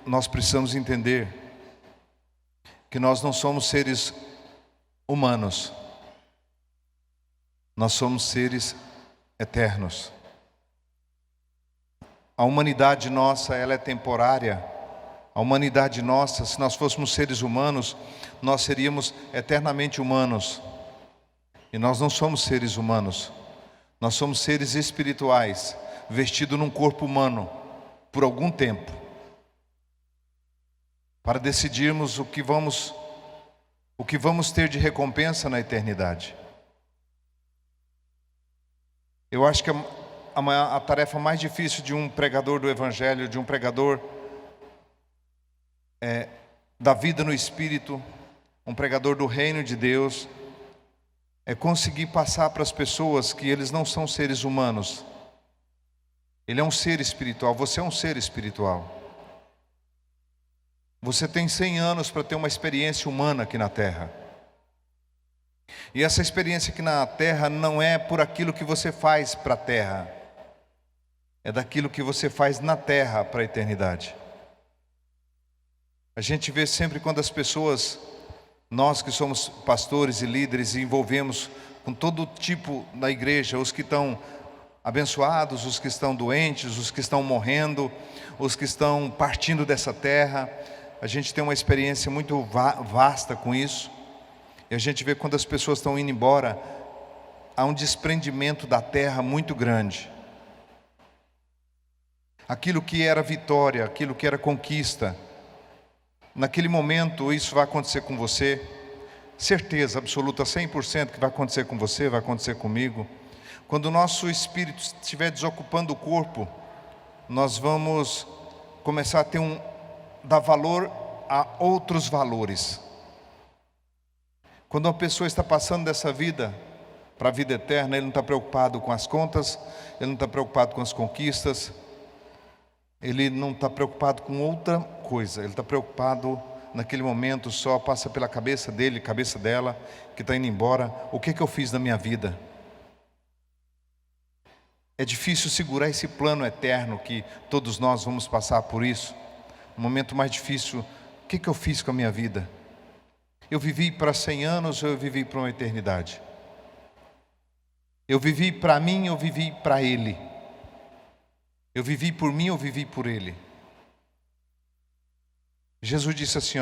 nós precisamos entender que nós não somos seres humanos, nós somos seres eternos. A humanidade nossa, ela é temporária. A humanidade nossa, se nós fôssemos seres humanos, nós seríamos eternamente humanos. E nós não somos seres humanos. Nós somos seres espirituais, vestidos num corpo humano, por algum tempo, para decidirmos o que vamos ter de recompensa na eternidade. Eu acho que a tarefa mais difícil de um pregador do Evangelho, de um pregador da vida no Espírito, um pregador do reino de Deus, é conseguir passar para as pessoas que eles não são seres humanos. Ele é um ser espiritual, você é um ser espiritual. Você tem 100 anos para ter uma experiência humana aqui na Terra. E essa experiência aqui na Terra não é por aquilo que você faz para a Terra, é daquilo que você faz na Terra para a eternidade. A gente vê sempre quando as pessoas, nós que somos pastores e líderes, e envolvemos com todo tipo na igreja, os que estão abençoados, os que estão doentes, os que estão morrendo, os que estão partindo dessa terra. A gente tem uma experiência muito vasta com isso. E a gente vê quando as pessoas estão indo embora, há um desprendimento da terra muito grande. Aquilo que era vitória, aquilo que era conquista, naquele momento isso vai acontecer com você. Certeza absoluta, 100% que vai acontecer com você, vai acontecer comigo. Quando o nosso espírito estiver desocupando o corpo, nós vamos começar a dar valor a outros valores. Quando uma pessoa está passando dessa vida para a vida eterna, ele não está preocupado com as contas, ele não está preocupado com as conquistas, ele não está preocupado com outra coisa, ele está preocupado naquele momento, só passa pela cabeça dele, cabeça dela, que está indo embora: o que eu fiz na minha vida? É difícil segurar esse plano eterno que todos nós vamos passar por isso. O momento mais difícil: o que eu fiz com a minha vida? Eu vivi para 100 anos ou eu vivi para uma eternidade? Eu vivi para mim ou vivi para Ele? Eu vivi por mim ou vivi por Ele? Jesus disse assim,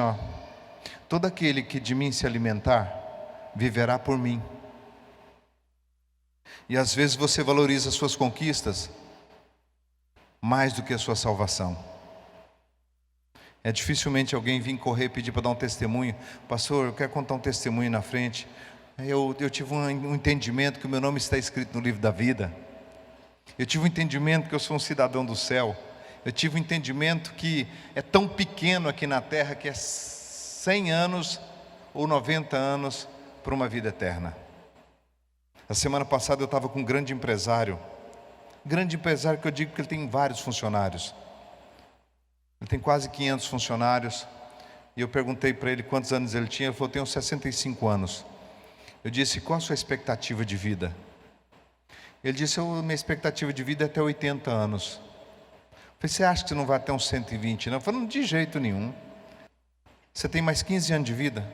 todo aquele que de mim se alimentar, viverá por mim. E às vezes você valoriza as suas conquistas mais do que a sua salvação. É dificilmente alguém vir correr e pedir para dar um testemunho: pastor, eu quero contar um testemunho na frente. Eu tive um entendimento que o meu nome está escrito no livro da vida. Eu tive um entendimento que eu sou um cidadão do céu. Eu tive um entendimento que é tão pequeno aqui na terra que é 100 anos ou 90 anos para uma vida eterna. A semana passada eu estava com um grande empresário que eu digo que ele tem vários funcionários. Ele tem quase 500 funcionários. E eu perguntei para ele quantos anos ele tinha. Ele falou: tenho 65 anos. Eu disse: qual a sua expectativa de vida? Ele disse: minha expectativa de vida é até 80 anos. Eu falei: você acha que você não vai até uns 120? Não? Eu falei: de jeito nenhum. Você tem mais 15 anos de vida?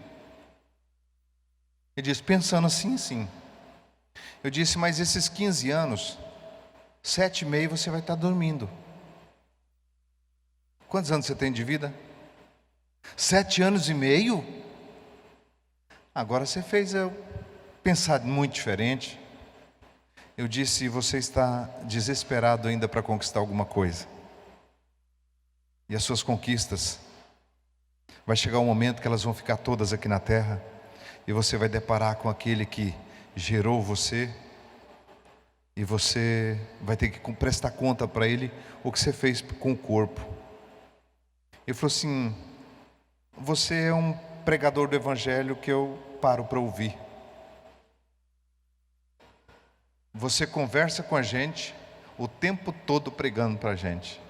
Ele disse: pensando assim, sim. Eu disse: mas esses 15 anos, 7,5 você vai estar dormindo. Quantos anos você tem de vida? 7 anos e meio? Agora você fez eu pensar muito diferente. Eu disse: você está desesperado ainda para conquistar alguma coisa. E as suas conquistas, vai chegar um momento que elas vão ficar todas aqui na terra, e você vai deparar com aquele que gerou você, e você vai ter que prestar conta para ele o que você fez com o corpo. Ele falou assim: você é um pregador do Evangelho que eu paro para ouvir. Você conversa com a gente o tempo todo pregando para a gente.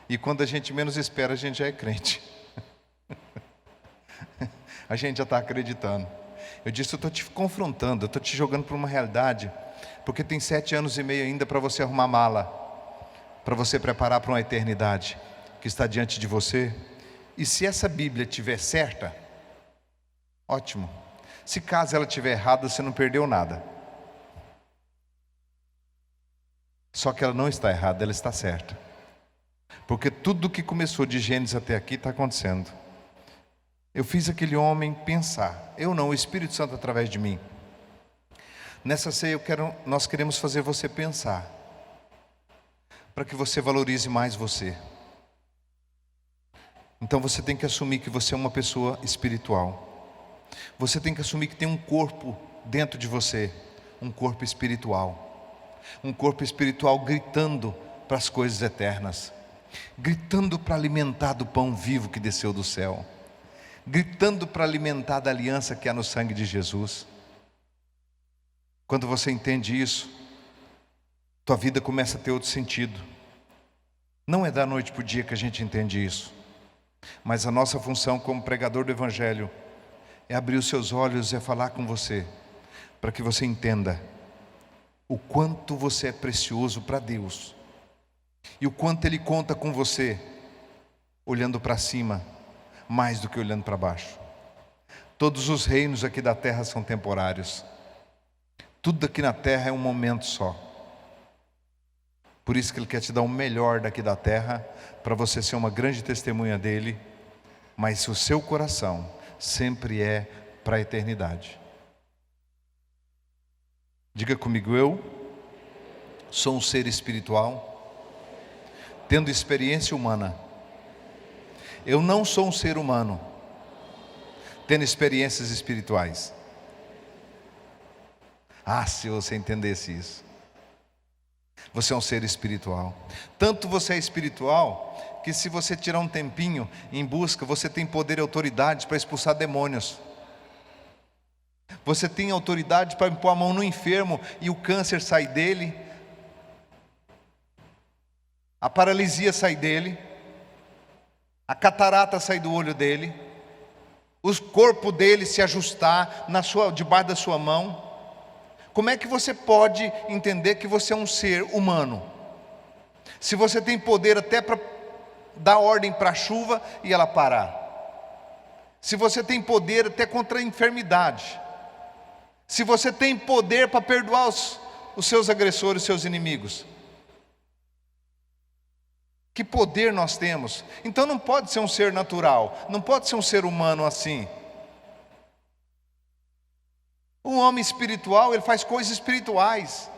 E quando a gente menos espera, a gente já é crente. A gente já está acreditando. Eu disse: eu estou te confrontando, eu estou te jogando para uma realidade, porque tem 7 anos e meio ainda para você arrumar mala, para você preparar para uma eternidade que está diante de você. E se essa Bíblia estiver certa, ótimo. Se caso ela estiver errada, você não perdeu nada. Só que ela não está errada, ela está certa. Porque tudo que começou de Gênesis até aqui está acontecendo. Eu fiz aquele homem pensar. Eu não, o Espírito Santo através de mim. Nessa ceia nós queremos fazer você pensar. Para que você valorize mais você. Então você tem que assumir que você é uma pessoa espiritual. Você tem que assumir que tem um corpo dentro de você. Um corpo espiritual. Um corpo espiritual gritando para as coisas eternas. Gritando para alimentar do pão vivo que desceu do céu. Gritando para alimentar da aliança que há no sangue de Jesus. Quando você entende isso, tua vida começa a ter outro sentido. Não é da noite para o dia que a gente entende isso. Mas a nossa função como pregador do Evangelho é abrir os seus olhos e é falar com você, para que você entenda o quanto você é precioso para Deus e o quanto Ele conta com você, olhando para cima, mais do que olhando para baixo. Todos os reinos aqui da terra são temporários. Tudo aqui na terra é um momento só. Por isso que Ele quer te dar o melhor daqui da terra, para você ser uma grande testemunha dEle, mas o seu coração sempre é para a eternidade. Diga comigo, eu sou um ser espiritual, tendo experiência humana. Eu não sou um ser humano, tendo experiências espirituais. Ah, se você entendesse isso. Você é um ser espiritual. Tanto você é espiritual, que se você tirar um tempinho em busca, você tem poder e autoridade para expulsar demônios. Você tem autoridade para pôr a mão no enfermo e o câncer sai dele. A paralisia sai dele. A catarata sai do olho dele. O corpo dele se ajustar debaixo da sua mão. Como é que você pode entender que você é um ser humano? Se você tem poder até para dar ordem para a chuva e ela parar. Se você tem poder até contra a enfermidade. Se você tem poder para perdoar os seus agressores, os seus inimigos. Que poder nós temos? Então não pode ser um ser natural. Não pode ser um ser humano assim. Um homem espiritual, ele faz coisas espirituais.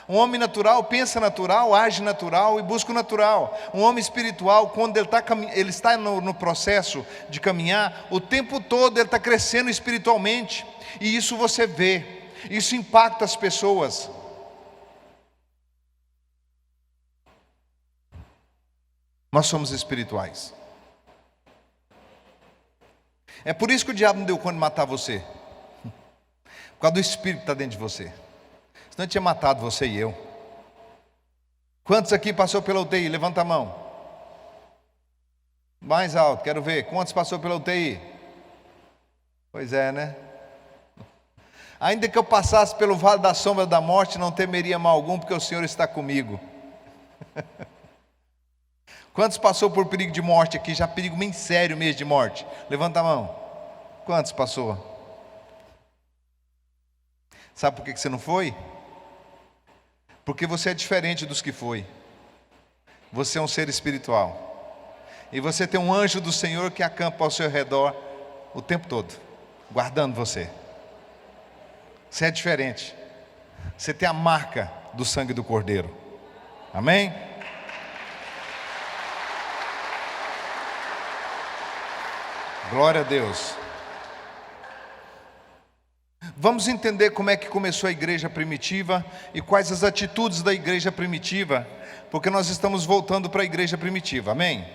Um homem natural pensa natural, age natural e busca o natural. Um homem espiritual, quando ele está no processo de caminhar, o tempo todo ele está crescendo espiritualmente. E isso você vê, isso impacta as pessoas. Nós somos espirituais. É por isso que o diabo não deu conta de matar você. Por causa do Espírito que está dentro de você. Senão ele tinha matado você e eu. Quantos aqui passou pela UTI? Levanta a mão. Mais alto, quero ver. Quantos passou pela UTI? Pois é, né? Ainda que eu passasse pelo vale da sombra da morte, não temeria mal algum, porque o Senhor está comigo. Quantos passou por perigo de morte aqui? Já perigo bem sério mesmo de morte. Levanta a mão. Quantos passou? Sabe por que você não foi? Porque você é diferente dos que foi. Você é um ser espiritual. E você tem um anjo do Senhor que acampa ao seu redor o tempo todo, guardando você. Você é diferente. Você tem a marca do sangue do Cordeiro. Amém? Glória a Deus. Vamos entender como é que começou a igreja primitiva e quais as atitudes da igreja primitiva, porque nós estamos voltando para a igreja primitiva, amém?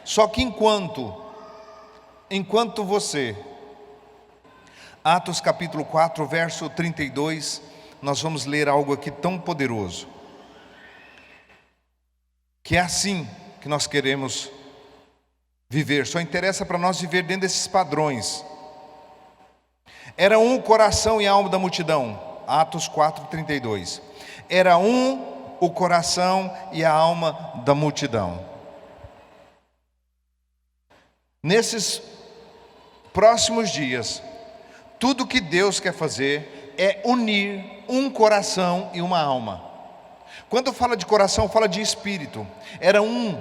Só que enquanto você, Atos capítulo 4, verso 32, nós vamos ler algo aqui tão poderoso, que é assim que nós queremos viver, só interessa para nós viver dentro desses padrões. Era um o coração e a alma da multidão. Atos 4:32. Era um o coração e a alma da multidão. Nesses próximos dias, tudo que Deus quer fazer é unir um coração e uma alma. Quando fala de coração, fala de espírito. Era um.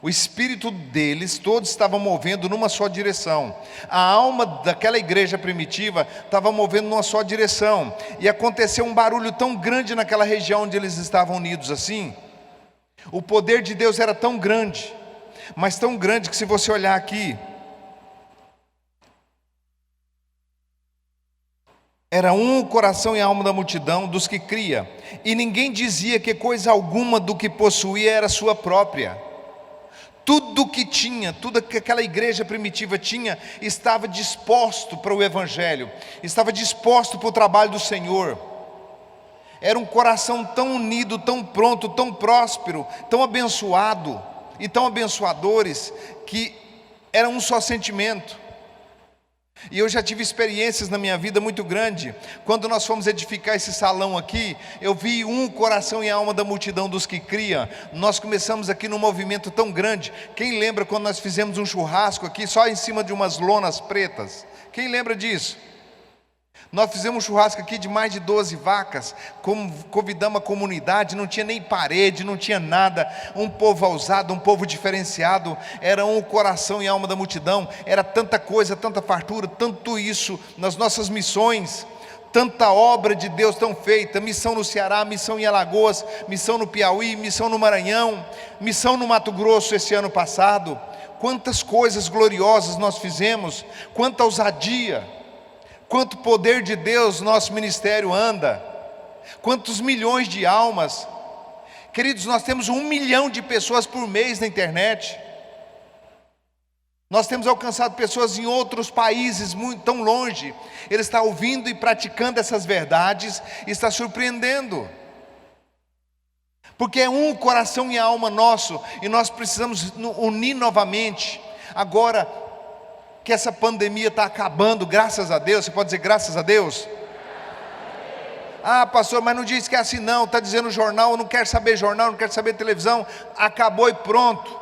O espírito deles, todos estavam movendo numa só direção. A alma daquela igreja primitiva estava movendo numa só direção. E aconteceu um barulho tão grande naquela região onde eles estavam unidos assim. O poder de Deus era tão grande, mas tão grande que, se você olhar aqui, era um o coração e a alma da multidão dos que cria. E ninguém dizia que coisa alguma do que possuía era sua própria. Tudo que tinha, tudo que aquela igreja primitiva tinha, estava disposto para o Evangelho, estava disposto para o trabalho do Senhor. Era um coração tão unido, tão pronto, tão próspero, tão abençoado e tão abençoadores, que era um só sentimento. E eu já tive experiências na minha vida muito grande. Quando nós fomos edificar esse salão aqui, eu vi um coração e alma da multidão dos que cria. Nós começamos aqui num movimento tão grande. Quem lembra quando nós fizemos um churrasco aqui, só em cima de umas lonas pretas? Quem lembra disso? Nós fizemos um churrasco aqui de mais de 12 vacas, convidamos a comunidade, não tinha nem parede, não tinha nada, um povo ousado, um povo diferenciado, era um coração e alma da multidão, era tanta coisa, tanta fartura, tanto isso nas nossas missões, tanta obra de Deus tão feita, missão no Ceará, missão em Alagoas, missão no Piauí, missão no Maranhão, missão no Mato Grosso esse ano passado. Quantas coisas gloriosas nós fizemos, quanta ousadia, quanto poder de Deus nosso ministério anda, quantos milhões de almas. Queridos, nós temos 1 milhão de pessoas por mês na internet. Nós temos alcançado pessoas em outros países muito tão longe. Ele está ouvindo e praticando essas verdades e está surpreendendo, porque é um coração e alma nosso, e nós precisamos unir novamente. Agora que essa pandemia está acabando, graças a Deus. Você pode dizer graças a Deus? Ah, pastor, mas não diz que é assim não, está dizendo jornal, eu não quero saber jornal, não quero saber televisão, acabou e pronto.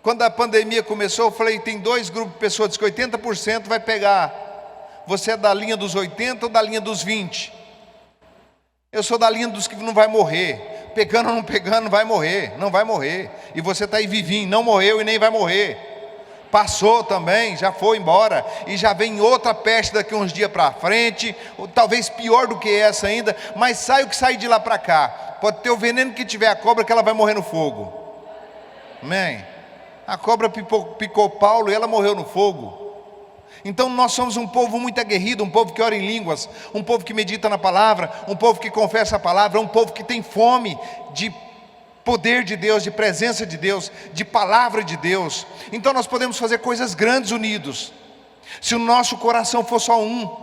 Quando a pandemia começou, eu falei, tem 2 grupos de pessoas, diz que 80% vai pegar. Você é da linha dos 80 ou da linha dos 20? Eu sou da linha dos que não vai morrer. Pegando ou não pegando, vai morrer, não vai morrer. E você está aí vivinho, não morreu e nem vai morrer. Passou também, já foi embora. E já vem outra peste daqui uns dias para frente, ou talvez pior do que essa ainda. Mas sai o que sair de lá para cá. Pode ter o veneno que tiver a cobra, que ela vai morrer no fogo. Amém? A cobra picou Paulo e ela morreu no fogo. Então nós somos um povo muito aguerrido, um povo que ora em línguas, um povo que medita na palavra, um povo que confessa a palavra, um povo que tem fome de poder de Deus, de presença de Deus, de palavra de Deus. Então nós podemos fazer coisas grandes unidos, se o nosso coração for só um,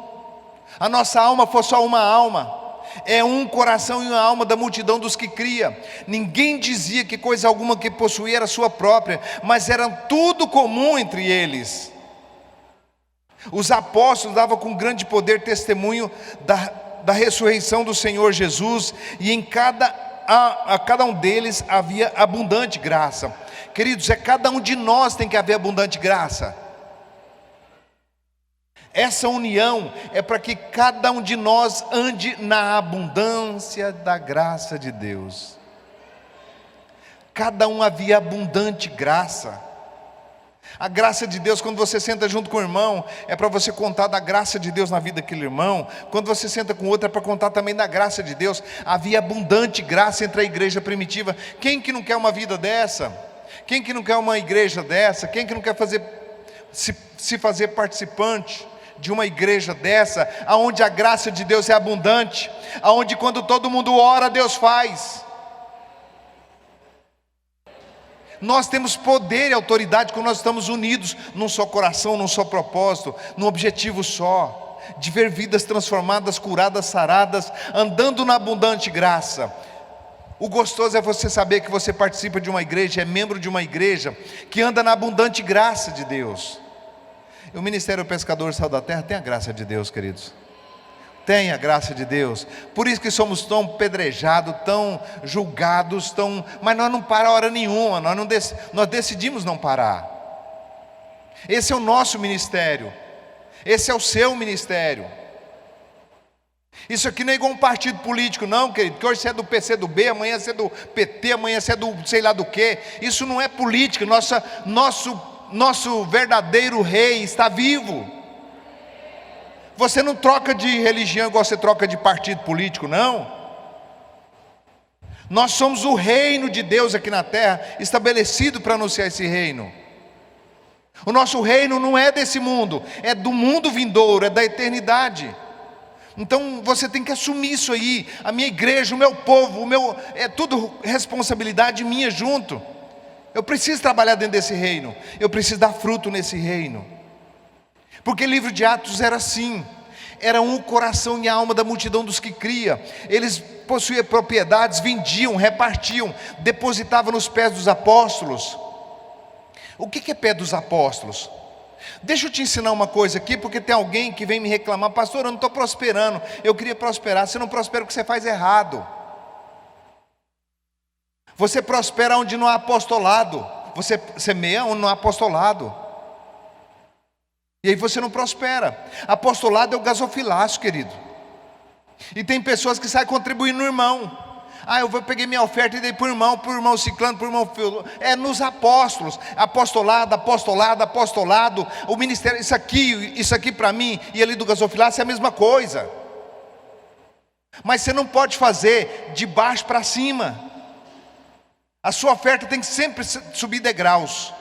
a nossa alma for só uma alma. É um coração e uma alma da multidão dos que cria. Ninguém dizia que coisa alguma que possuía era sua própria, mas era tudo comum entre eles. Os apóstolos davam com grande poder testemunho da ressurreição do Senhor Jesus, e em a cada um deles havia abundante graça. Queridos, cada um de nós tem que haver abundante graça. Essa união é para que cada um de nós ande na abundância da graça de Deus. Cada um havia abundante graça. A graça de Deus, quando você senta junto com o irmão, é para você contar da graça de Deus na vida daquele irmão. Quando você senta com outro, é para contar também da graça de Deus. Havia abundante graça entre a igreja primitiva. Quem que não quer uma vida dessa? Quem que não quer uma igreja dessa? Quem que não quer se fazer participante de uma igreja dessa, aonde a graça de Deus é abundante, aonde quando todo mundo ora, Deus faz? Nós temos poder e autoridade quando nós estamos unidos num só coração, num só propósito, num objetivo só, de ver vidas transformadas, curadas, saradas, andando na abundante graça. O gostoso é você saber que você participa de uma igreja, é membro de uma igreja que anda na abundante graça de Deus. E o Ministério Pescador Sal da Terra tem a graça de Deus, queridos. Tem a graça de Deus. Por isso que somos tão pedrejados, tão julgados, mas nós não paramos hora nenhuma, nós decidimos não parar. Esse é o nosso ministério. Esse é o seu ministério. Isso aqui não é igual um partido político não, querido, que hoje você é do PCdoB, amanhã você é do PT, amanhã você é do sei lá do que. Isso não é política. Nosso verdadeiro rei está vivo. Você não troca de religião igual você troca de partido político, não. Nós somos o reino de Deus aqui na terra, estabelecido para anunciar esse reino. O nosso reino não é desse mundo, é do mundo vindouro, é da eternidade. Então você tem que assumir isso aí. A minha igreja, o meu povo, é tudo responsabilidade minha junto. Eu preciso trabalhar dentro desse reino, eu preciso dar fruto nesse reino. Porque o livro de Atos era assim, era um coração e a alma da multidão dos que cria. Eles possuíam propriedades, vendiam, repartiam, depositavam nos pés dos apóstolos. O que é pé dos apóstolos? Deixa eu te ensinar uma coisa aqui, porque tem alguém que vem me reclamar: pastor, eu não estou prosperando, eu queria prosperar. Você não prospera porque você faz errado. Você prospera onde não há apostolado. Você semeia onde não há apostolado, e aí você não prospera. Apostolado é o gasofilácio, querido. E tem pessoas que saem contribuindo no irmão. Peguei minha oferta e dei para o irmão ciclano, para o irmão filho. É nos apóstolos. Apostolado. O ministério, isso aqui para mim, e ali do gasofilácio é a mesma coisa. Mas você não pode fazer de baixo para cima. A sua oferta tem que sempre subir degraus.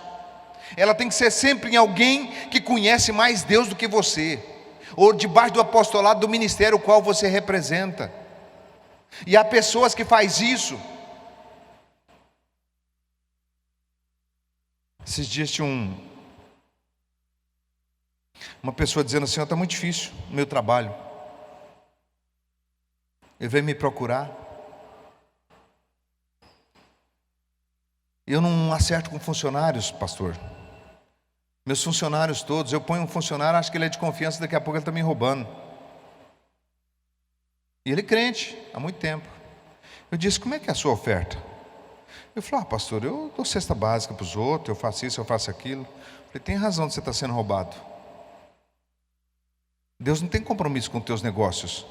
Ela tem que ser sempre em alguém que conhece mais Deus do que você, ou debaixo do apostolado do ministério o qual você representa. E há pessoas que fazem isso. Esses dias tinha uma pessoa dizendo assim: está muito difícil o meu trabalho. Ele veio me procurar. Eu não acerto com funcionários, pastor. Meus funcionários todos, eu ponho um funcionário, acho que ele é de confiança, daqui a pouco ele está me roubando. E ele é crente, há muito tempo. Eu disse: como é que é a sua oferta? Eu falei: pastor, eu dou cesta básica para os outros, eu faço isso, eu faço aquilo. Eu falei: tem razão de você estar sendo roubado. Deus não tem compromisso com os teus negócios.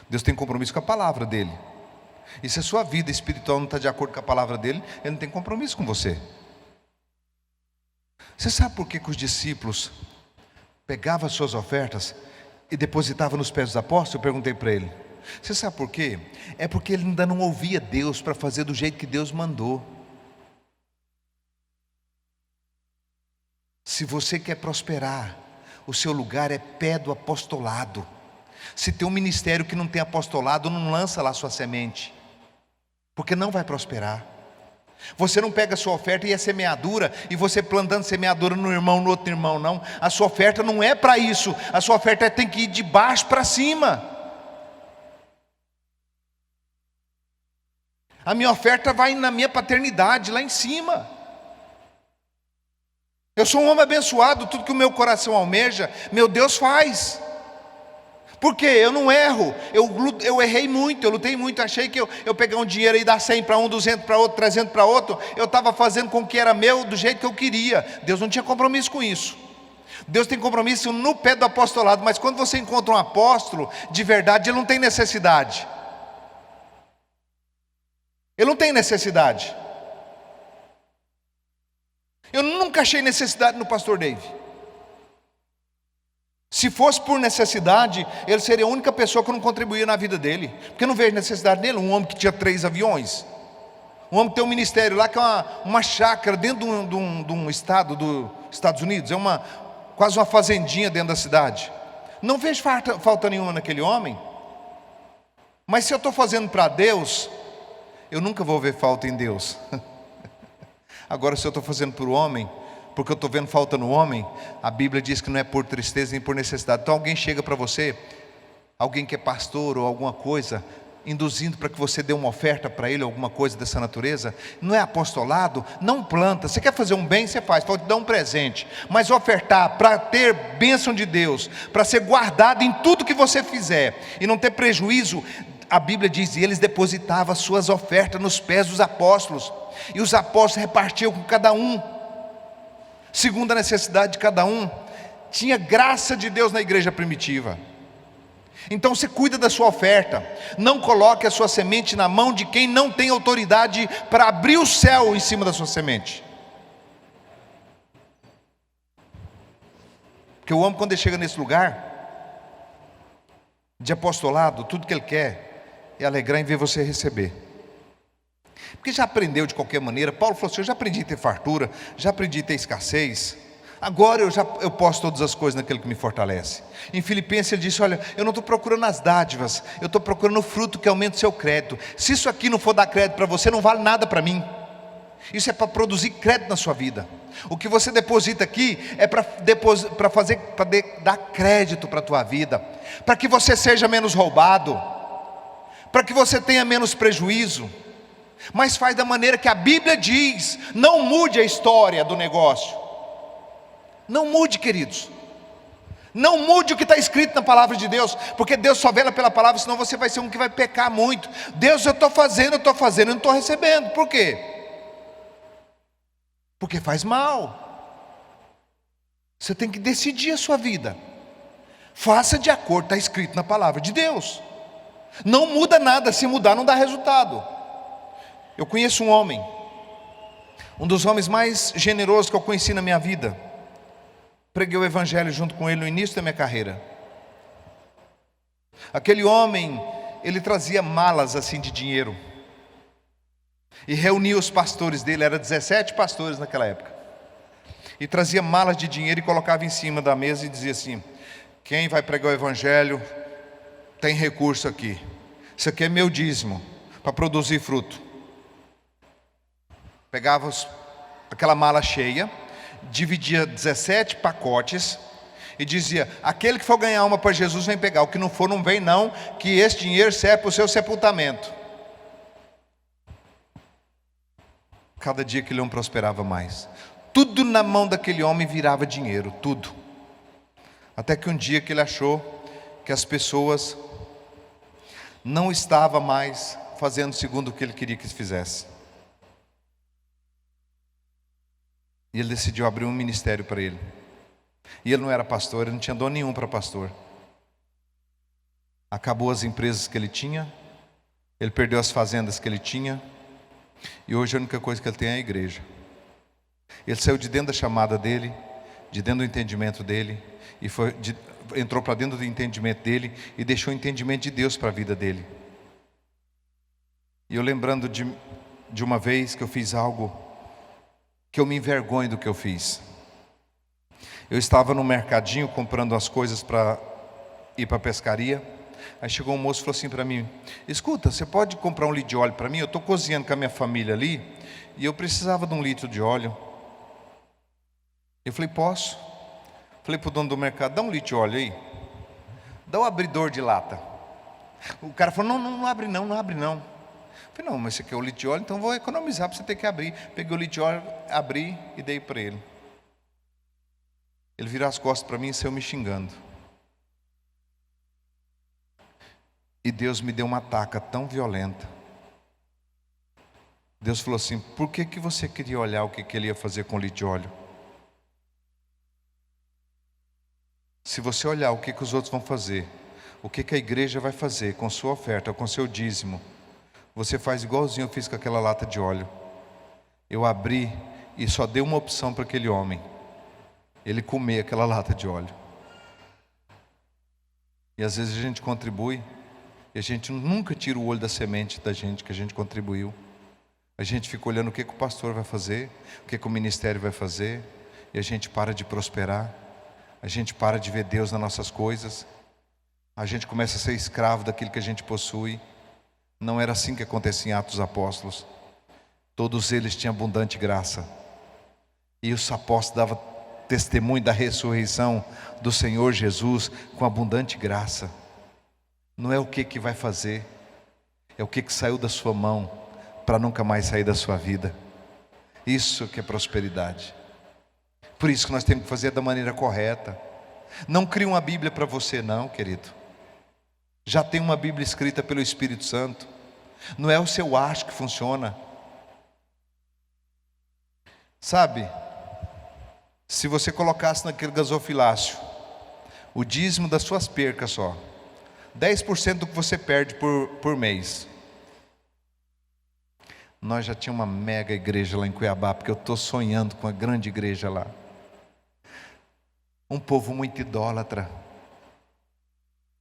Deus tem compromisso com a palavra dele. E se a sua vida espiritual não está de acordo com a palavra dele, ele não tem compromisso com você. Você sabe por que os discípulos pegavam as suas ofertas e depositavam nos pés dos apóstolos? Eu perguntei para ele. Você sabe por quê? É porque ele ainda não ouvia Deus para fazer do jeito que Deus mandou. Se você quer prosperar, o seu lugar é pé do apostolado. Se tem um ministério que não tem apostolado, não lança lá sua semente, porque não vai prosperar. Você não pega a sua oferta e é semeadura, e você plantando semeadura no irmão, no outro irmão, não. A sua oferta não é para isso. A sua oferta tem que ir de baixo para cima. A minha oferta vai na minha paternidade, lá em cima. Eu sou um homem abençoado, tudo que o meu coração almeja, meu Deus faz. Por quê? Eu não erro. Eu errei muito, eu lutei muito. Achei que eu pegar um dinheiro e dar 100 para um, 200 para outro, 300 para outro, eu estava fazendo com que era meu do jeito que eu queria. Deus não tinha compromisso com isso. Deus tem compromisso no pé do apostolado. Mas quando você encontra um apóstolo de verdade, ele não tem necessidade. Ele não tem necessidade. Eu nunca achei necessidade no pastor Dave. Se fosse por necessidade, ele seria a única pessoa que não contribuía na vida dele, porque eu não vejo necessidade dele. Um homem que tinha 3 aviões, um homem que tem um ministério lá, que é uma chácara dentro de um estado dos Estados Unidos, é quase uma fazendinha dentro da cidade. Não vejo falta nenhuma naquele homem. Mas se eu estou fazendo para Deus, eu nunca vou ver falta em Deus. Agora, se eu estou fazendo para o homem, porque eu estou vendo falta no homem, a Bíblia diz que não é por tristeza nem por necessidade. Então alguém chega para você, alguém que é pastor ou alguma coisa, induzindo para que você dê uma oferta para ele, alguma coisa dessa natureza. Não é apostolado, não planta. Você quer fazer um bem, você faz, pode dar um presente. Mas ofertar para ter bênção de Deus, para ser guardado em tudo que você fizer e não ter prejuízo, a Bíblia diz, e eles depositavam as suas ofertas nos pés dos apóstolos, e os apóstolos repartiam com cada um, segundo a necessidade de cada um. Tinha graça de Deus na igreja primitiva. Então você cuida da sua oferta. Não coloque a sua semente na mão de quem não tem autoridade para abrir o céu em cima da sua semente. Porque o homem, quando ele chega nesse lugar de apostolado, tudo que ele quer é alegrar em ver você receber. Porque já aprendeu de qualquer maneira. Paulo falou assim, eu já aprendi a ter fartura, já aprendi a ter escassez. Agora eu posso todas as coisas naquele que me fortalece. Em Filipenses ele disse, olha, eu não estou procurando as dádivas, eu estou procurando o fruto que aumenta o seu crédito. Se isso aqui não for dar crédito para você, não vale nada para mim. Isso é para produzir crédito na sua vida. O que você deposita aqui é para dar crédito para a tua vida, para que você seja menos roubado, para que você tenha menos prejuízo. Mas faz da maneira que a Bíblia diz. Não mude a história do negócio. Não mude, queridos. Não mude o que está escrito na palavra de Deus, porque Deus só vela pela palavra, senão você vai ser um que vai pecar muito. Deus, eu estou fazendo, eu não estou recebendo. Por quê? Porque faz mal. Você tem que decidir a sua vida. Faça de acordo, está escrito na palavra de Deus. Não muda nada, se mudar não dá resultado. Eu conheço um homem, um dos homens mais generosos que eu conheci na minha vida. Preguei o evangelho junto com ele no início da minha carreira. Aquele homem, ele trazia malas assim de dinheiro e reunia os pastores dele, eram 17 pastores naquela época, e trazia malas de dinheiro e colocava em cima da mesa e dizia assim, quem vai pregar o evangelho tem recurso aqui, isso aqui é meu dízimo para produzir fruto. Pegava aquela mala cheia, dividia 17 pacotes e dizia, aquele que for ganhar uma para Jesus vem pegar, o que não for não vem não, que esse dinheiro serve para o seu sepultamento. Cada dia aquele homem prosperava mais. Tudo na mão daquele homem virava dinheiro, tudo. Até que um dia que ele achou que as pessoas não estavam mais fazendo segundo o que ele queria que eles fizessem. E ele decidiu abrir um ministério para ele. E ele não era pastor, ele não tinha dom nenhum para pastor. Acabou as empresas que ele tinha, ele perdeu as fazendas que ele tinha, e hoje a única coisa que ele tem é a igreja. Ele saiu de dentro da chamada dele, de dentro do entendimento dele, e entrou para dentro do entendimento dele, e deixou o entendimento de Deus para a vida dele. E eu lembrando de uma vez que eu fiz algo que eu me envergonho do que eu fiz. Eu estava no mercadinho comprando as coisas para ir para a pescaria. Aí chegou um moço e falou assim para mim, escuta, você pode comprar um litro de óleo para mim? Eu estou cozinhando com a minha família ali e eu precisava de um litro de óleo. Eu falei, posso? Falei para o dono do mercado, dá um litro de óleo aí. Dá o abridor de lata. O cara falou, não abre não, não abre não. Eu falei, não, mas você quer o litro de óleo, então vou economizar para você ter que abrir. Peguei o litro de óleo, abri e dei para ele. Ele virou as costas para mim e saiu me xingando. E Deus me deu uma taca tão violenta. Deus falou assim, por que você queria olhar o que ele ia fazer com o litro de óleo? Se você olhar o que os outros vão fazer, o que a igreja vai fazer com sua oferta, com seu dízimo, você faz igualzinho eu fiz com aquela lata de óleo. Eu abri e só dei uma opção para aquele homem. Ele comer aquela lata de óleo. E às vezes a gente contribui e a gente nunca tira o olho da semente da gente que a gente contribuiu. A gente fica olhando o que o pastor vai fazer, o que o ministério vai fazer, e a gente para de prosperar. A gente para de ver Deus nas nossas coisas. A gente começa a ser escravo daquilo que a gente possui. Não era assim que acontecia em Atos dos Apóstolos. Todos eles tinham abundante graça. E os apóstolos davam testemunho da ressurreição do Senhor Jesus com abundante graça. Não é o que vai fazer, é o que saiu da sua mão para nunca mais sair da sua vida. Isso que é prosperidade. Por isso que nós temos que fazer da maneira correta. Não crie uma Bíblia para você não, querido. Já tem uma Bíblia escrita pelo Espírito Santo. Não é o seu acho que funciona. Sabe, se você colocasse naquele gasofilácio o dízimo das suas percas só, 10% do que você perde por mês. Nós já tínhamos uma mega igreja lá em Cuiabá, porque eu estou sonhando com uma grande igreja lá. Um povo muito idólatra.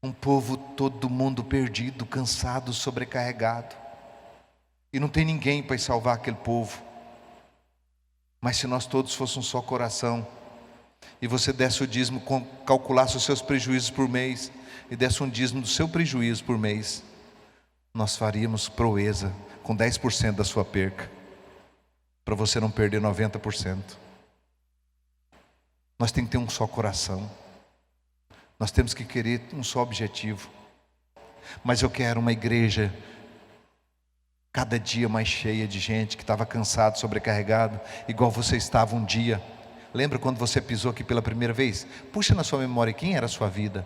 Um povo todo mundo perdido, cansado, sobrecarregado. E não tem ninguém para salvar aquele povo. Mas se nós todos fôssemos um só coração, e você desse o dízimo, calculasse os seus prejuízos por mês, e desse um dízimo do seu prejuízo por mês, nós faríamos proeza com 10% da sua perca, para você não perder 90%. Nós temos que ter um só coração. Nós temos que querer um só objetivo. Mas eu quero uma igreja cada dia mais cheia de gente que estava cansado, sobrecarregado, igual você estava um dia. Lembra quando você pisou aqui pela primeira vez? Puxa na sua memória quem era a sua vida.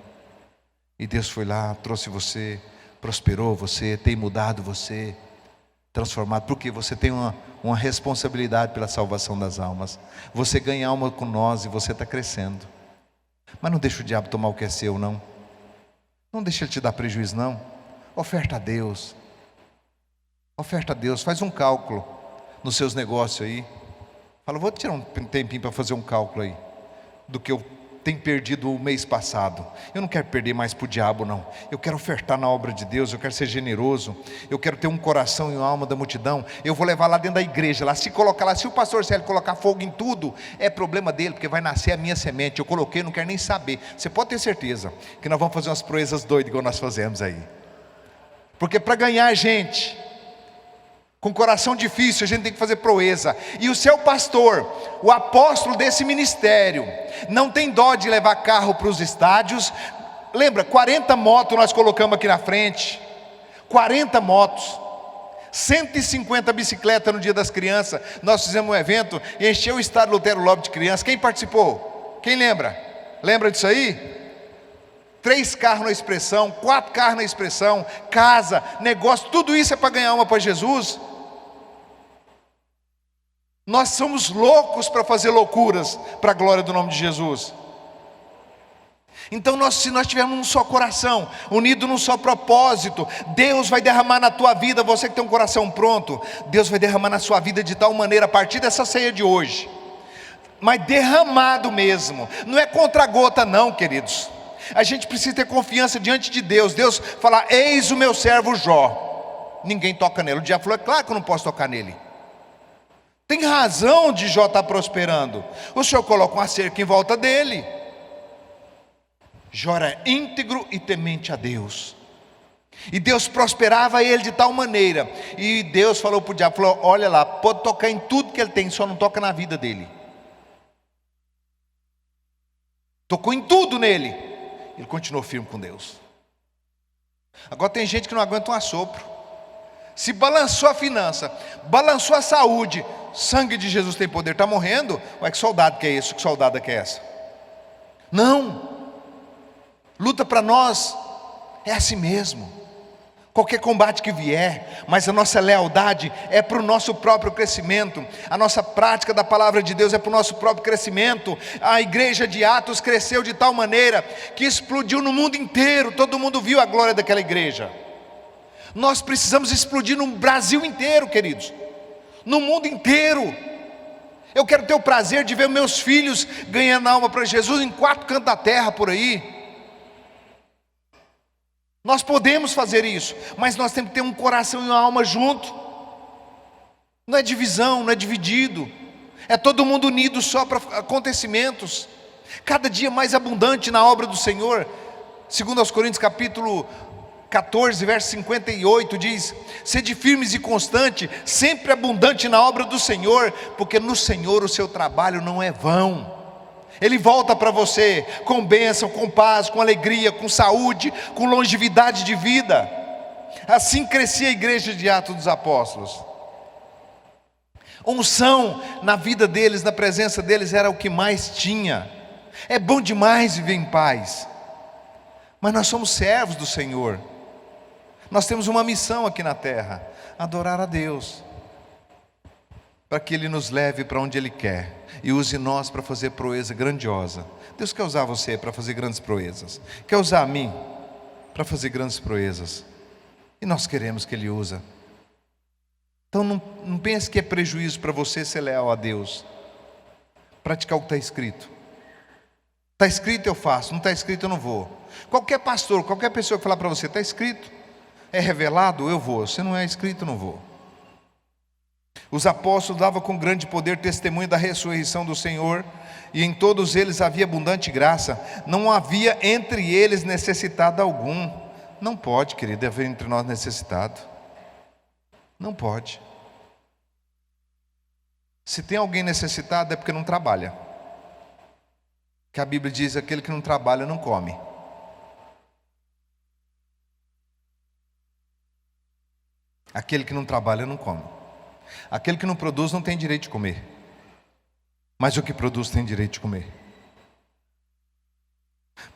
E Deus foi lá, trouxe você, prosperou você, tem mudado você, transformado. Porque você tem uma responsabilidade pela salvação das almas. Você ganha alma com nós e você está crescendo. Mas não deixa o diabo tomar o que é seu, não. Não deixa ele te dar prejuízo, não. Oferta a Deus. Oferta a Deus. Faz um cálculo nos seus negócios aí. Fala, vou tirar um tempinho para fazer um cálculo aí do que eu tenho perdido o mês passado. Eu não quero perder mais para o diabo, não. Eu quero ofertar na obra de Deus. Eu quero ser generoso. Eu quero ter um coração e uma alma da multidão. Eu vou levar lá dentro da igreja. Lá, se colocar lá, se o pastor Célio colocar fogo em tudo, é problema dele, porque vai nascer a minha semente. Eu coloquei, não quero nem saber. Você pode ter certeza que nós vamos fazer umas proezas doidas igual nós fazemos aí. Porque para ganhar gente com coração difícil, a gente tem que fazer proeza. E o seu pastor, o apóstolo desse ministério, não tem dó de levar carro para os estádios. Lembra, 40 motos nós colocamos aqui na frente. 40 motos. 150 bicicletas no dia das crianças. Nós fizemos um evento e encheu o estádio Lutero Lopes de crianças. Quem participou? Quem lembra? Lembra disso aí? 3 carros na expressão, 4 carros na expressão, casa, negócio, tudo isso é para ganhar alma para Jesus. Nós somos loucos para fazer loucuras para a glória do nome de Jesus. Então se nós tivermos um só coração, unido num só propósito, Deus vai derramar na tua vida. Você que tem um coração pronto, Deus vai derramar na sua vida de tal maneira, a partir dessa ceia de hoje, mas derramado mesmo. Não é contra gota não, queridos. A gente precisa ter confiança diante de Deus. Deus fala, eis o meu servo Jó. Ninguém toca nele. O diabo falou, é claro que eu não posso tocar nele. Tem razão de Jó estar prosperando. O Senhor coloca uma cerca em volta dele. Jó era íntegro e temente a Deus. E Deus prosperava ele de tal maneira. E Deus falou para o diabo, falou, olha lá, pode tocar em tudo que ele tem, só não toca na vida dele. Tocou em tudo nele. Ele continuou firme com Deus. Agora tem gente que não aguenta um assopro. Se balançou a finança, balançou a saúde, sangue de Jesus tem poder, está morrendo. Ué, que soldado que é isso? Que soldada que é essa? Não. Luta para nós é assim mesmo. Qualquer combate que vier, mas a nossa lealdade é para o nosso próprio crescimento. A nossa prática da palavra de Deus é para o nosso próprio crescimento. A igreja de Atos cresceu de tal maneira que explodiu no mundo inteiro. Todo mundo viu a glória daquela igreja. Nós precisamos explodir no Brasil inteiro, queridos. No mundo inteiro. Eu quero ter o prazer de ver meus filhos ganhando alma para Jesus em 4 cantos da terra por aí. Nós podemos fazer isso, mas nós temos que ter um coração e uma alma junto. Não é divisão, não é dividido. É todo mundo unido só para acontecimentos. Cada dia mais abundante na obra do Senhor. Segundo aos Coríntios capítulo 14, verso 58 diz, sede firmes e constante, sempre abundante na obra do Senhor, porque no Senhor o seu trabalho não é vão. Ele volta para você com bênção, com paz, com alegria, com saúde, com longevidade de vida. Assim crescia a igreja de Atos dos Apóstolos. Unção na vida deles, na presença deles, era o que mais tinha. É bom demais viver em paz. Mas nós somos servos do Senhor. Nós temos uma missão aqui na terra: adorar a Deus, para que Ele nos leve para onde Ele quer e use nós para fazer proeza grandiosa. Deus quer usar você para fazer grandes proezas, quer usar a mim para fazer grandes proezas, e nós queremos que Ele use. Então não pense que é prejuízo para você ser leal a Deus, praticar o que está escrito. Está escrito eu faço, não está escrito eu não vou. Qualquer pastor, qualquer pessoa que falar para você: está escrito, é revelado, eu vou. Se não é escrito, eu não vou. Os apóstolos davam com grande poder testemunho da ressurreição do Senhor, e em todos eles havia abundante graça. Não havia entre eles necessitado algum. Não pode, querido, haver entre nós necessitado. Não pode. Se tem alguém necessitado é porque não trabalha. Que a Bíblia diz: aquele que não trabalha não come. Aquele que não trabalha não come. Aquele que não produz não tem direito de comer. Mas o que produz tem direito de comer.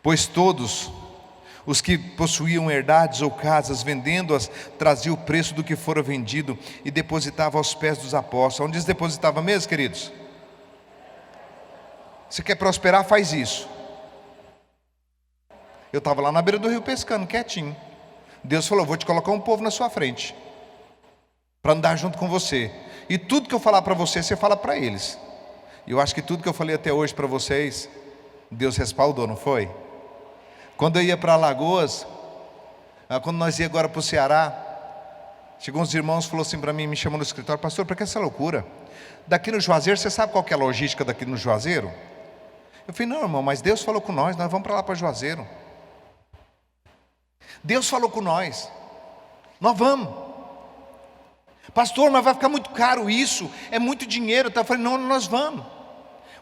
Pois todos os que possuíam herdades ou casas, vendendo-as, traziam o preço do que fora vendido e depositavam aos pés dos apóstolos. Onde eles depositavam mesmo, queridos? Você quer prosperar? Faz isso. Eu estava lá na beira do rio pescando, quietinho. Deus falou: vou te colocar um povo na sua frente, para andar junto com você. E tudo que eu falar para você, você fala para eles. E eu acho que tudo que eu falei até hoje para vocês, Deus respaldou, não foi? Quando eu ia para Alagoas, quando nós ia agora para o Ceará, chegou uns irmãos e falou assim para mim, me chamou no escritório: pastor, para que essa loucura? Daqui no Juazeiro, você sabe qual que é a logística daqui no Juazeiro? Eu falei: não, irmão, mas Deus falou com nós vamos para lá para Juazeiro. Deus falou com nós vamos. Pastor, mas vai ficar muito caro isso, é muito dinheiro. Eu falei: não, nós vamos.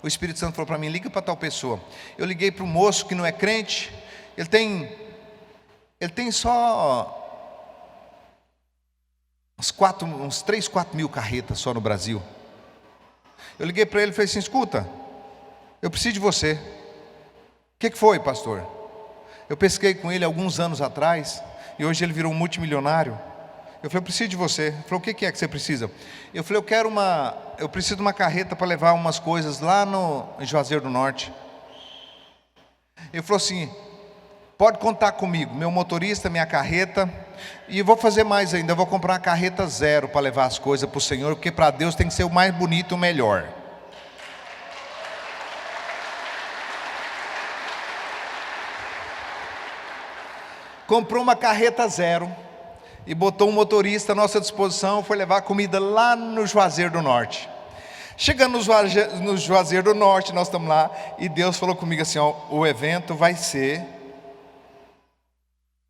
O Espírito Santo falou para mim: liga para tal pessoa. Eu liguei para o moço que não é crente. Ele tem só uns 3, 4 mil carretas só no Brasil. Eu liguei para ele e falei assim: escuta, eu preciso de você. O que foi, pastor? Eu pesquei com ele alguns anos atrás, e hoje ele virou um multimilionário. Eu falei: eu preciso de você. Ele falou: o que é que você precisa? Eu falei: eu preciso de uma carreta para levar umas coisas lá em Juazeiro do Norte. Ele falou assim: pode contar comigo, meu motorista, minha carreta, e vou fazer mais ainda, eu vou comprar uma carreta zero para levar as coisas para o Senhor, porque para Deus tem que ser o mais bonito e o melhor. Comprou uma carreta zero e botou um motorista à nossa disposição, foi levar comida lá no Juazeiro do Norte. Chegando no Juazeiro do Norte, nós estamos lá, e Deus falou comigo assim: ó, o evento vai ser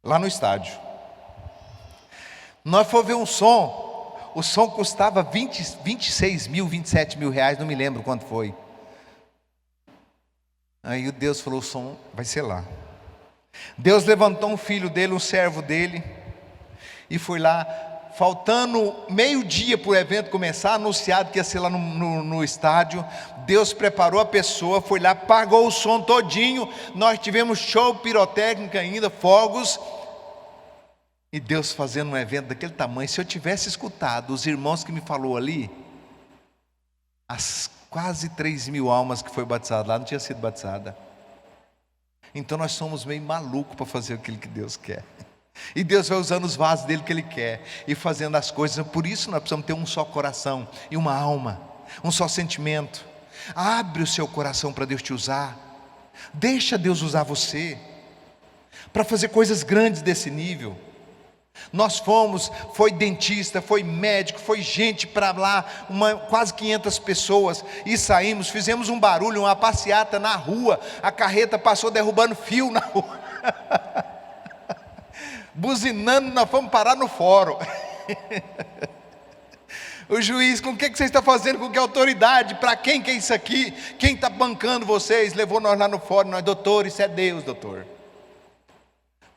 lá no estádio. Nós fomos ver um som, o som custava 26 mil, 27 mil reais, não me lembro quanto foi. Aí o Deus falou: o som vai ser lá. Deus levantou um filho dele, um servo dele, e foi lá, faltando meio-dia para o evento começar, anunciado que ia ser lá no estádio. Deus preparou a pessoa, foi lá, pagou o som todinho. Nós tivemos show pirotécnica ainda, fogos. E Deus fazendo um evento daquele tamanho. Se eu tivesse escutado os irmãos que me falou ali, as quase 3 mil almas que foi batizada lá não tinha sido batizada. Então nós somos meio malucos para fazer aquilo que Deus quer. E Deus vai usando os vasos dele que Ele quer, e fazendo as coisas. Por isso nós precisamos ter um só coração e uma alma, um só sentimento. Abre o seu coração para Deus te usar. Deixa Deus usar você para fazer coisas grandes desse nível. Nós foi dentista, foi médico, foi gente para lá, quase 500 pessoas, e saímos, fizemos um barulho, uma passeata na rua, a carreta passou derrubando fio na rua, buzinando, nós fomos parar no fórum. O juiz: com o que você está fazendo, com que autoridade, para quem que é isso aqui, quem está bancando vocês? Levou nós lá no fórum, nós: doutor, isso é Deus, doutor.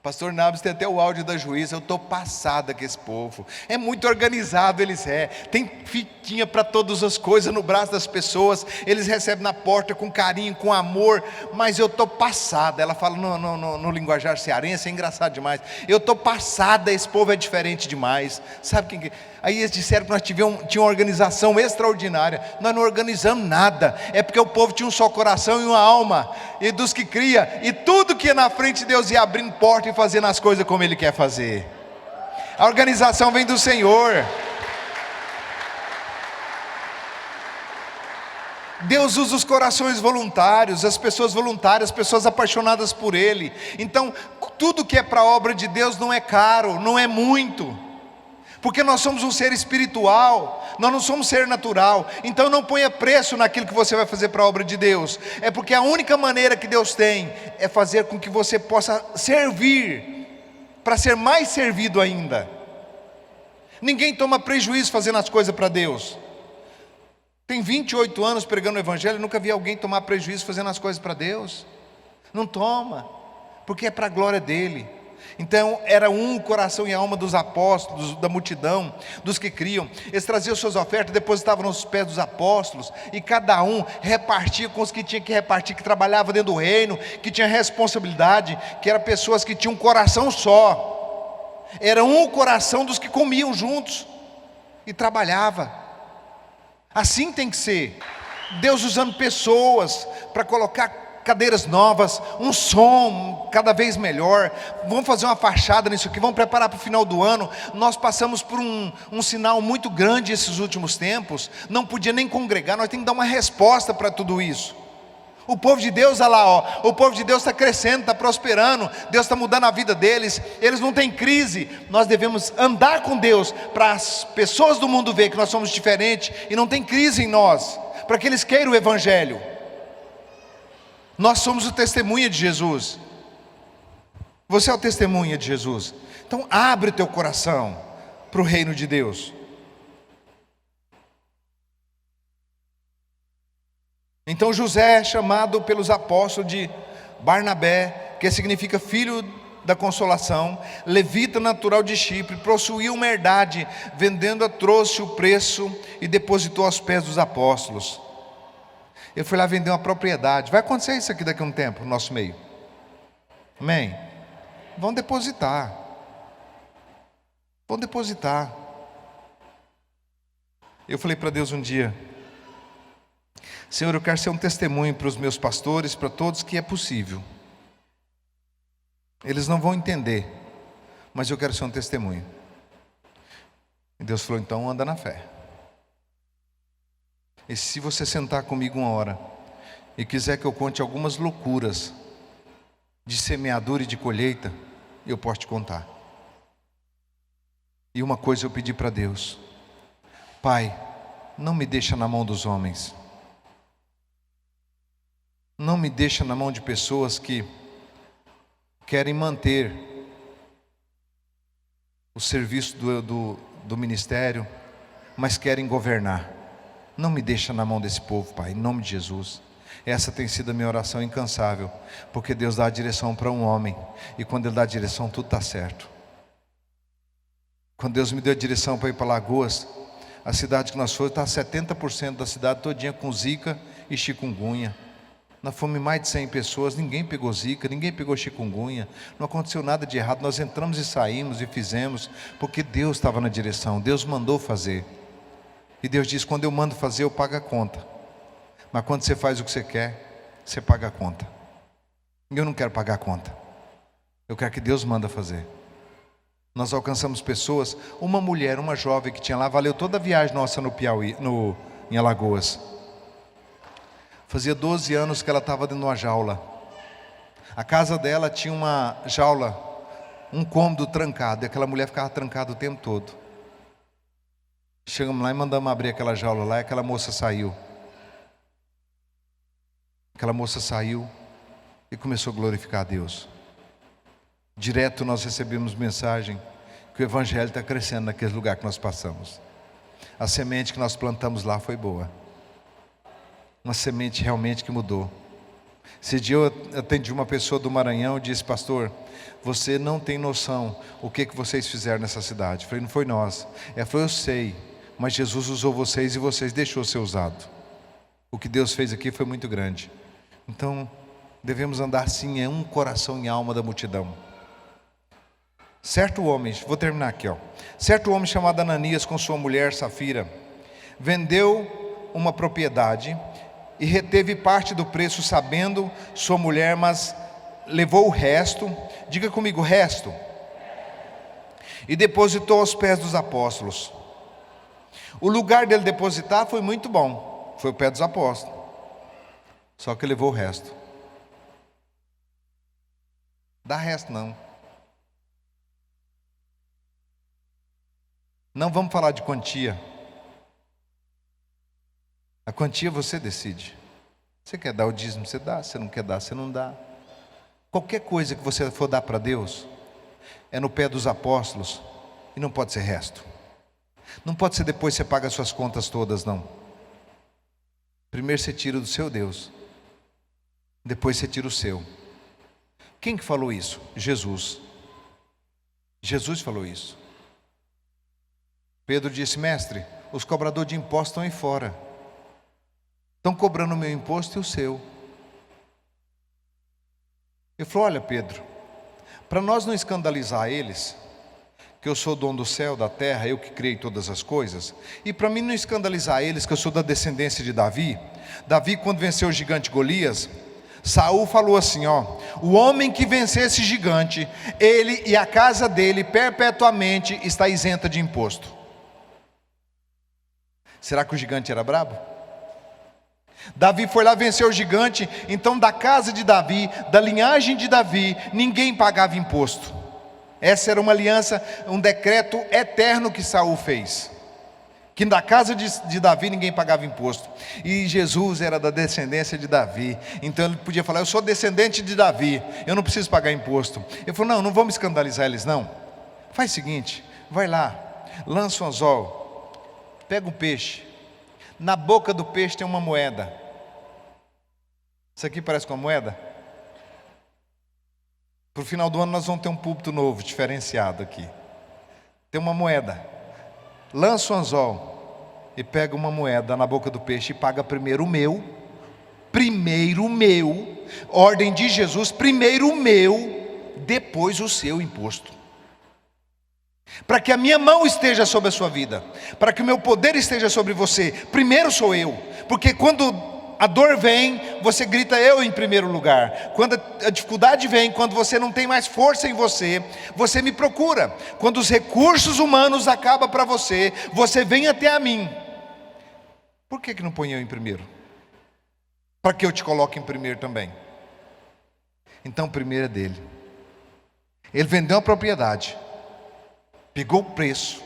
Pastor Nabs tem até o áudio da juíza. Eu estou passada com esse povo. É muito organizado, eles tem fitinha para todas as coisas no braço das pessoas. Eles recebem na porta com carinho, com amor. Mas eu estou passada. Ela fala no linguajar cearense, é engraçado demais. Eu estou passada, esse povo é diferente demais. Sabe quem? Aí eles disseram que nós tinha uma organização extraordinária. Nós não organizamos nada. É porque o povo tinha um só coração e uma alma. E dos que cria. E tudo que ia na frente de Deus ia abrindo porta e fazendo as coisas como Ele quer fazer. A organização vem do Senhor. Deus usa os corações voluntários, as pessoas voluntárias, as pessoas apaixonadas por Ele. Então, tudo que é para a obra de Deus não é caro, não é muito. Porque nós somos um ser espiritual, nós não somos um ser natural. Então não ponha preço naquilo que você vai fazer para a obra de Deus. É porque a única maneira que Deus tem é fazer com que você possa servir, para ser mais servido ainda. Ninguém toma prejuízo fazendo as coisas para Deus. Tem 28 anos pregando o Evangelho, nunca vi alguém tomar prejuízo fazendo as coisas para Deus. Não toma, porque é para a glória dEle. Então era o coração e a alma dos apóstolos, da multidão, dos que criam. Eles traziam suas ofertas, depositavam nos pés dos apóstolos, e cada um repartia com os que tinha que repartir, que trabalhava dentro do reino, que tinha responsabilidade, que eram pessoas que tinham um coração só. Era um coração dos que comiam juntos e trabalhava. Assim tem que ser. Deus usando pessoas para colocar cadeiras novas, um som cada vez melhor. Vamos fazer uma fachada nisso aqui, vamos preparar para o final do ano. Nós passamos por um sinal muito grande esses últimos tempos. Não podia nem congregar, nós temos que dar uma resposta para tudo isso. O povo de Deus, olha lá, o povo de Deus está crescendo, está prosperando, Deus está mudando a vida deles, eles não têm crise. Nós devemos andar com Deus, para as pessoas do mundo ver que nós somos diferentes, e não tem crise em nós, para que eles queiram o Evangelho. Nós somos o testemunha de Jesus. Você é o testemunha de Jesus. Então abre teu coração para o reino de Deus. Então José é chamado pelos apóstolos de Barnabé, que significa filho da consolação, levita natural de Chipre, possuía uma herdade, vendendo-a trouxe o preço e depositou aos pés dos apóstolos. Ele foi lá vender uma propriedade. Vai acontecer isso aqui daqui a um tempo, no nosso meio. Amém? Vão depositar. Vão depositar. Eu falei para Deus um dia: Senhor, eu quero ser um testemunho para os meus pastores, para todos, que é possível. Eles não vão entender, mas eu quero ser um testemunho. E Deus falou: então anda na fé. E se você sentar comigo uma hora e quiser que eu conte algumas loucuras de semeadura e de colheita, eu posso te contar. E uma coisa eu pedi para Deus: Pai, não me deixa na mão dos homens. Não me deixa na mão de pessoas que querem manter o serviço do ministério, mas querem governar. Não me deixa na mão desse povo, Pai, em nome de Jesus. Essa tem sido a minha oração incansável, porque Deus dá a direção para um homem, e quando Ele dá a direção, tudo está certo. Quando Deus me deu a direção para ir para Lagoas, a cidade que nós fomos, está 70% da cidade todinha com zika e chikungunya. Nós fomos mais de 100 pessoas, ninguém pegou zika, ninguém pegou chikungunya, não aconteceu nada de errado. Nós entramos e saímos e fizemos, porque Deus estava na direção, Deus mandou fazer. E Deus diz: quando eu mando fazer, eu pago a conta. Mas quando você faz o que você quer, você paga a conta. Eu não quero pagar a conta, eu quero que Deus manda fazer. Nós alcançamos pessoas, uma mulher, uma jovem que tinha lá, valeu toda a viagem nossa no Piauí, em Alagoas. Fazia 12 anos que ela estava dentro de uma jaula. A casa dela tinha uma jaula, um cômodo trancado, e aquela mulher ficava trancada o tempo todo. Chegamos lá e mandamos abrir aquela jaula lá, e aquela moça saiu. Aquela moça saiu e começou a glorificar a Deus. Direto nós recebemos mensagem que o Evangelho está crescendo naquele lugar que nós passamos. A semente que nós plantamos lá foi boa. Uma semente realmente que mudou. Esse dia eu atendi uma pessoa do Maranhão e disse: pastor, você não tem noção o que vocês fizeram nessa cidade. Eu falei: não foi nós. Ela falou: eu sei, mas Jesus usou vocês e vocês deixou ser usado. O que Deus fez aqui foi muito grande. Então devemos andar sim em um coração e alma da multidão. Certo homem, vou terminar aqui, certo homem chamado Ananias, com sua mulher Safira, vendeu uma propriedade e reteve parte do preço, sabendo sua mulher, mas levou o resto, diga comigo, o resto, e depositou aos pés dos apóstolos. O lugar dele depositar foi muito bom, foi o pé dos apóstolos, só que levou o resto. Dá resto não. Não vamos falar de quantia. A quantia você decide. Você quer dar o dízimo, você dá. Você não quer dar, você não dá. Qualquer coisa que você for dar para Deus é no pé dos apóstolos e não pode ser resto. Não pode ser depois você paga as suas contas todas, não. Primeiro você tira do seu Deus, depois você tira o seu. Quem que falou isso? Jesus. Jesus falou isso. Pedro disse: mestre, os cobradores de impostos estão aí fora. Estão cobrando o meu imposto e o seu. Ele falou: olha, Pedro, para nós não escandalizar eles, que eu sou dono do céu, da terra, eu que criei todas as coisas, e para mim não escandalizar eles, que eu sou da descendência de Davi. Davi, quando venceu o gigante Golias, Saul falou assim: o homem que vencer esse gigante, ele e a casa dele perpetuamente está isenta de imposto. Será que o gigante era brabo? Davi foi lá, venceu o gigante. Então da casa de Davi, da linhagem de Davi, ninguém pagava imposto. Essa era uma aliança, um decreto eterno que Saul fez, que da casa de Davi ninguém pagava imposto. E Jesus era da descendência de Davi, então ele podia falar: eu sou descendente de Davi, eu não preciso pagar imposto. Ele falou: não vamos escandalizar eles não. Faz o seguinte, vai lá, lança um anzol, pega um peixe, na boca do peixe tem uma moeda. Isso aqui parece com uma moeda? Para o final do ano nós vamos ter um púlpito novo, diferenciado aqui. Tem uma moeda. Lança o anzol e pega uma moeda na boca do peixe e paga primeiro o meu, ordem de Jesus, primeiro o meu, depois o seu imposto. Para que a minha mão esteja sobre a sua vida, para que o meu poder esteja sobre você, primeiro sou eu. Porque quando a dor vem, você grita: eu em primeiro lugar. Quando a dificuldade vem, quando você não tem mais força em você, você me procura. Quando os recursos humanos acabam para você, você vem até a mim. Por que não põe eu em primeiro? Para que eu te coloque em primeiro também. Então primeiro é dele. Ele vendeu a propriedade, pegou o preço,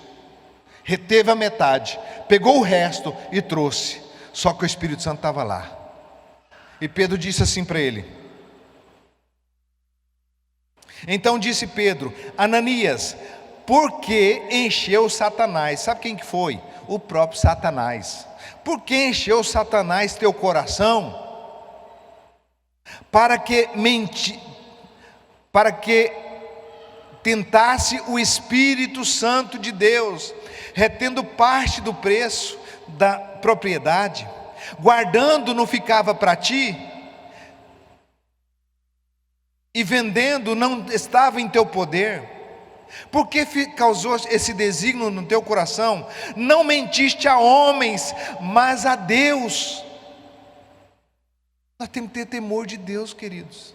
reteve a metade, pegou o resto e trouxe. Só que o Espírito Santo estava lá. E Pedro disse assim para ele. Então disse Pedro: Ananias, por que encheu Satanás? Sabe quem que foi? O próprio Satanás. Por que encheu Satanás teu coração? Para que tentasse o Espírito Santo de Deus, retendo parte do preço da propriedade, guardando não ficava para ti, e vendendo não estava em teu poder. Por que causou esse desígnio no teu coração? Não mentiste a homens, mas a Deus. Nós temos que ter temor de Deus, queridos.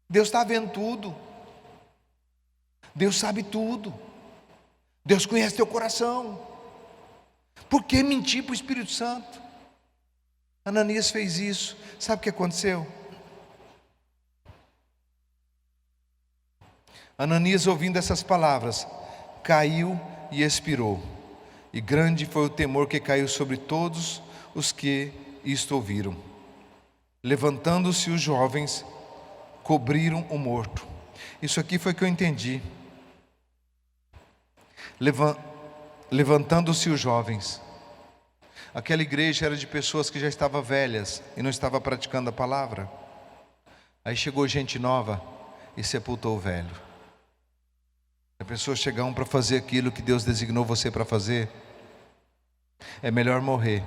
Deus está vendo tudo. Deus sabe tudo. Deus conhece teu coração. Por que mentir para o Espírito Santo? Ananias fez isso. Sabe o que aconteceu? Ananias, ouvindo essas palavras, caiu e expirou. E grande foi o temor que caiu sobre todos os que isto ouviram. Levantando-se os jovens, cobriram o morto. Isso aqui foi que eu entendi. Levantando-se os jovens. Aquela igreja era de pessoas que já estavam velhas e não estavam praticando a palavra. Aí chegou gente nova e sepultou o velho. A pessoa chegar para fazer aquilo que Deus designou você para fazer, é melhor morrer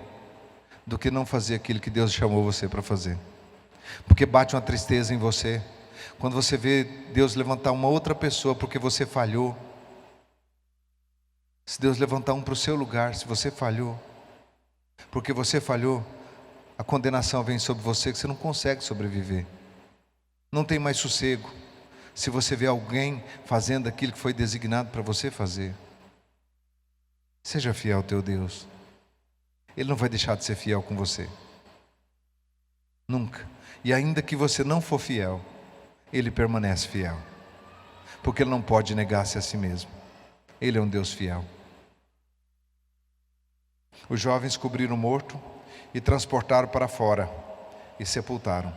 do que não fazer aquilo que Deus chamou você para fazer. Porque bate uma tristeza em você quando você vê Deus levantar uma outra pessoa porque você falhou. Se Deus levantar um para o seu lugar, se você falhou, porque você falhou, a condenação vem sobre você, que você não consegue sobreviver. Não tem mais sossego se você vê alguém fazendo aquilo que foi designado para você fazer. Seja fiel ao teu Deus. Ele não vai deixar de ser fiel com você. Nunca. E ainda que você não for fiel, Ele permanece fiel. Porque Ele não pode negar-se a si mesmo. Ele é um Deus fiel. Os jovens cobriram o morto e transportaram para fora e sepultaram.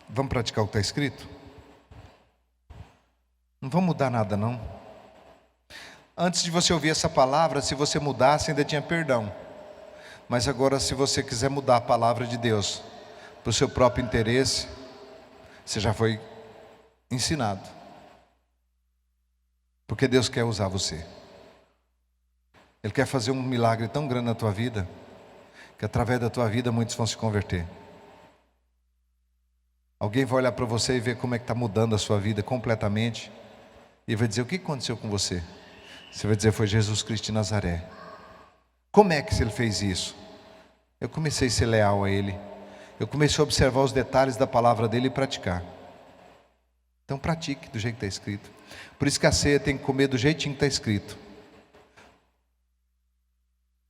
Vamos praticar o que está escrito? Não vamos mudar nada não. Antes de você ouvir essa palavra, se você mudasse ainda tinha perdão. Mas agora, se você quiser mudar a palavra de Deus para o seu próprio interesse, você já foi ensinado. Porque Deus quer usar você. Ele quer fazer um milagre tão grande na tua vida, que através da tua vida muitos vão se converter. Alguém vai olhar para você e ver como é que está mudando a sua vida completamente, e vai dizer: o que aconteceu com você? Você vai dizer: foi Jesus Cristo de Nazaré. Como é que Ele fez isso? Eu comecei a ser leal a Ele. Eu comecei a observar os detalhes da palavra dEle e praticar. Então pratique do jeito que está escrito. Por isso que a ceia tem que comer do jeitinho que está escrito.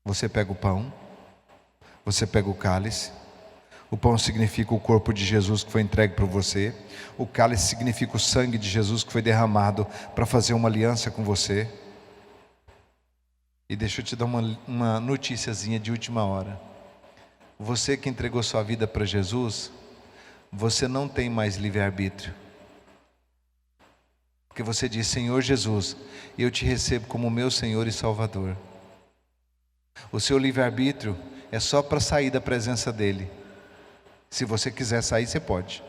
Você pega o pão, você pega o cálice. O pão significa o corpo de Jesus que foi entregue para você. O cálice significa o sangue de Jesus que foi derramado para fazer uma aliança com você. E deixa eu te dar uma noticiazinha de última hora. Você que entregou sua vida para Jesus, você não tem mais livre-arbítrio. Porque você diz: Senhor Jesus, eu te recebo como meu Senhor e Salvador. O seu livre-arbítrio é só para sair da presença dEle. Se você quiser sair, você pode.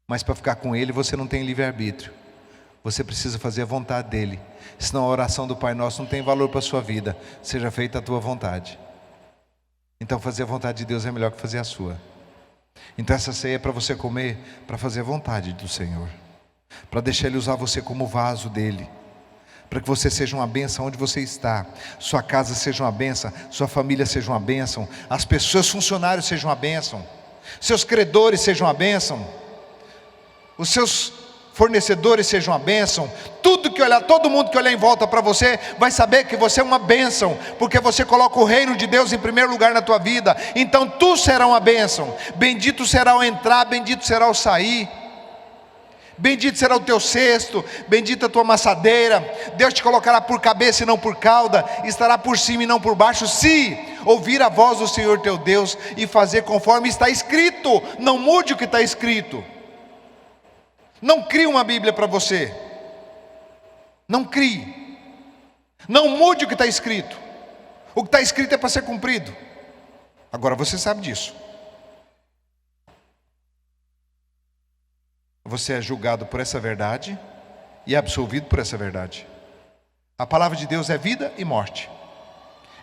Mas para ficar com Ele, você não tem livre-arbítrio. Você precisa fazer a vontade dEle. Senão a oração do Pai Nosso não tem valor para a sua vida. Seja feita a tua vontade. Então fazer a vontade de Deus é melhor que fazer a sua. Então essa ceia é para você comer, para fazer a vontade do Senhor. Para deixar Ele usar você como vaso dEle. Para que você seja uma bênção onde você está. Sua casa seja uma bênção. Sua família seja uma bênção. As pessoas, funcionários sejam uma bênção. Seus credores sejam uma bênção. Os seus fornecedores sejam uma bênção. Todo mundo que olhar em volta para você vai saber que você é uma bênção, porque você coloca o reino de Deus em primeiro lugar na tua vida. Então tu será uma bênção. Bendito será o entrar, bendito será o sair. Bendito será o teu cesto, bendita a tua amassadeira. Deus te colocará por cabeça e não por cauda, estará por cima e não por baixo, se ouvir a voz do Senhor teu Deus e fazer conforme está escrito. Não mude o que está escrito. Não crie uma Bíblia para você. Não crie. Não mude o que está escrito. O que está escrito é para ser cumprido. Agora você sabe disso. Você é julgado por essa verdade e é absolvido por essa verdade. A palavra de Deus é vida e morte.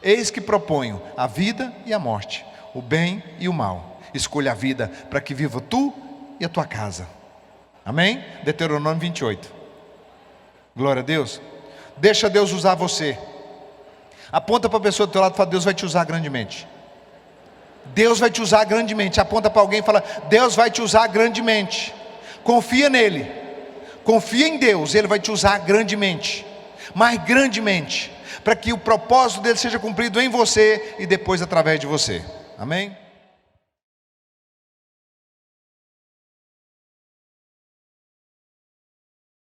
Eis que proponho a vida e a morte, o bem e o mal. Escolha a vida para que viva tu e a tua casa. Amém? Deuteronômio 28. Glória a Deus. Deixa Deus usar você. Aponta para a pessoa do teu lado e fala: Deus vai te usar grandemente. Deus vai te usar grandemente. Aponta para alguém e fala: Deus vai te usar grandemente. Confia nele. Confia em Deus. Ele vai te usar grandemente. Mas grandemente. Para que o propósito dele seja cumprido em você e depois através de você. Amém?